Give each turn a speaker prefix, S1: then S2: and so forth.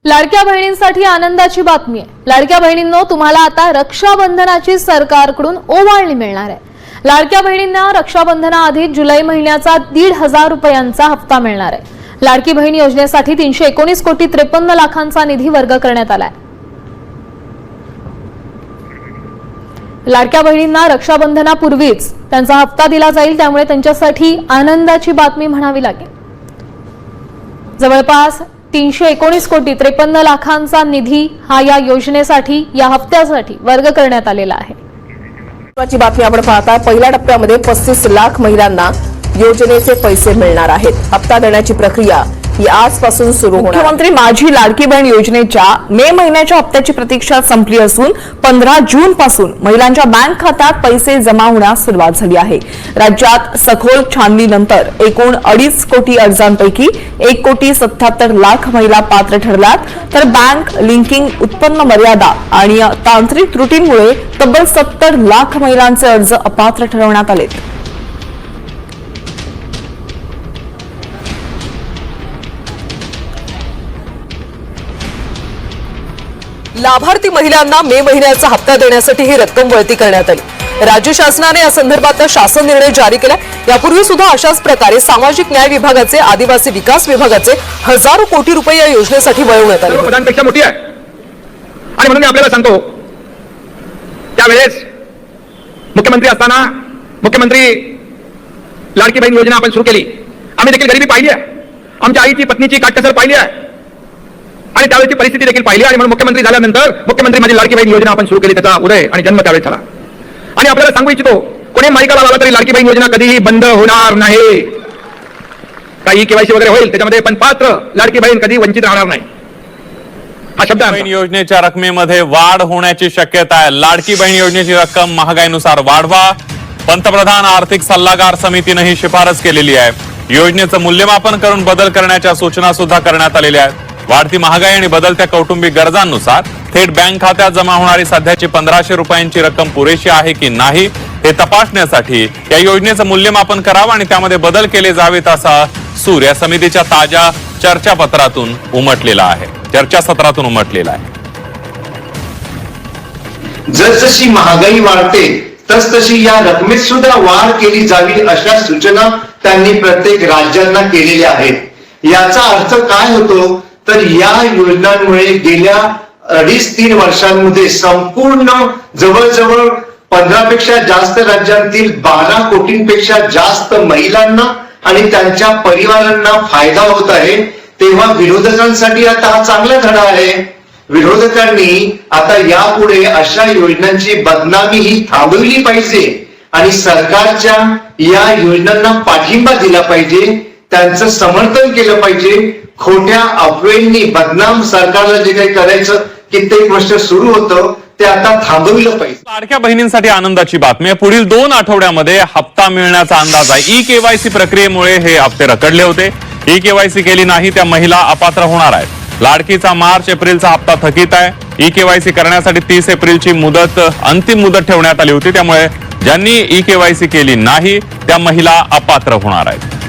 S1: लाडक्या बहिणींसाठी आनंदाची बातमी आहे। लाडक्या बहिणींनो, तुम्हाला आता रक्षाबंधनाची सरकारकडून ओवाळणी मिळणार आहे। लाडक्या बहिणींना रक्षाबंधनाआधी जुलै महिन्याचा 1,500 रुपयांचा हप्ता मिळणार आहे। लाडकी बहीण योजनेसाठी 319 कोटी 53 लाखांचा निधी वर्ग करण्यात आलाय। लाडक्या बहिणींना रक्षाबंधनापूर्वीच त्यांचा हप्ता दिला जाईल, त्यामुळे त्यांच्यासाठी आनंदाची बातमी म्हणावी लागेल। जवळपास 319 कोटी 53 लाखांचा निधी हा या योजनेसाठी, या हप्त्यासाठी वर्ग करण्यात आलेला आहे।
S2: महत्त्वाची बातमी आपण पाहता, पहिल्या टप्प्यामध्ये 35 लाख महिलांना योजनेचे पैसे मिळणार आहेत। हप्ता देण्याची प्रक्रिया ही आजपासून सुरू होणार। मुख्यमंत्री माझी लाडकी बहीण योजनेच्या मे महिन्याच्या हप्त्याची प्रतीक्षा संपली असून 15 जून पासून महिलांच्या बँक खात्यात पैसे जमा होण्यास सुरुवात झाली आहे। राज्यात सखोल छाननीनंतर एकूण 2.5 कोटी अर्जांपैकी 1,77,00,000 महिला पात्र ठरल्यात, तर बँक लिंकिंग, उत्पन्न मर्यादा आणि तांत्रिक त्रुटींमुळे तब्बल 70 लाख महिलांचे अर्ज अपात्र ठरवण्यात आले। लाभार्थी महिलांना मे महिन्याचा हप्ता देण्यासाठी ही रक्कम वळती करण्यात आली। राज्य शासनाने या संदर्भात शासन निर्णय जारी केला। यापूर्वी सुद्धा अशाच प्रकारे सामाजिक न्याय विभागाचे, आदिवासी विकास विभागाचे हजारो कोटी रुपये या योजनेसाठी वळवण्यात आले।
S3: पदांपेक्षा मोठी आहे आणि म्हणून मी आपल्याला सांगतो, त्यावेळेस मुख्यमंत्री असताना मुख्यमंत्री लाडकी बहीण योजना आपण सुरू केली। आम्ही देखील गरिबी पाहिली आहे, आमच्या आईची, पत्नीची काटकसर पाहिली आहे आणि त्यावेळेची परिस्थिती देखील पाहिली आणि म्हणून मुख्यमंत्री झाल्यानंतर मुख्यमंत्री माझी लाडकी बहीण योजना आपण सुरू केली। त्याचा उदय आणि जन्म त्यावेळेस झाला। आणि आपल्याला सांगू इच्छितो, कोणी माईका लावला तरी लाडकी बहीण योजना कधीही बंद होणार नाही। काही केवायसी वगैरे होईल त्याच्यामध्ये, पण पात्र लाडकी बहीण कधी वंचित राहणार नाही, हा शब्द आहे।
S4: बहीण योजनेच्या रकमेमध्ये वाढ होण्याची शक्यता आहे। लाडकी बहीण योजनेची रक्कम महागाईनुसार वाढवा, पंतप्रधान आर्थिक सल्लागार समितीने ही शिफारस केलेली आहे। योजनेचं मूल्यमापन करून बदल करण्याच्या सूचना सुद्धा करण्यात आलेल्या आहेत। वाढती महागाई आणि बदलत्या कौटुंबिक गरजांनुसार थेट बँक खात्यात जमा होणारी सध्याची 1500 रुपयांची रक्कम पुरेशी आहे की नाही हे तपासण्यासाठी या योजनेचं मूल्यमापन करावं आणि त्यामध्ये बदल केले जावेत असा सूर या समितीच्या ताज्या चर्चासत्रातून उमटलेला आहे।
S5: जसजशी महागाई वाढते तसतशी या रकमेत सुद्धा वाढ केली जावी अशा सूचना त्यांनी प्रत्येक राज्यांना केलेल्या आहेत। याचा अर्थ काय होतो, तर या योजनांमुळे गेल्या 2.5-3 वर्षांमध्ये संपूर्ण जवळजवळ 15 पेक्षा जास्त राज्यांतील 12 कोटींपेक्षा जास्त महिलांना आणि त्यांच्या परिवारांना फायदा होत आहे। तेव्हा विरोधकांसाठी आता हा चांगला धडा आहे। विरोधकांनी आता यापुढे अशा योजनांची बदनामी ही थांबवली पाहिजे आणि सरकारच्या या योजनांना पाठिंबा दिला पाहिजे, त्यांचं समर्थन केलं पाहिजे। खोट्या अफवेंनी बदनाम सरकारला जे काही करायचं कित्येक वर्ष सुरू होतं ते आता थांबवलं पाहिजे।
S4: लाडक्या बहिणींसाठी आनंदाची बातमी आहे। पुढील 2 आठवड्यामध्ये हप्ता मिळण्याचा अंदाज आहे। ई-केवायसी प्रक्रियेमुळे हे हप्ते रखडले होते। ई-केवायसी केली नाही त्या महिला अपात्र होणार आहेत। लाडकीचा मार्च-एप्रिलचा हप्ता थकीत आहे। ई-केवायसी करण्यासाठी 30 एप्रिलची अंतिम मुदत ठेवण्यात आली होती, त्यामुळे ज्यांनी ई-केवायसी केली नाही त्या महिला अपात्र होणार आहेत।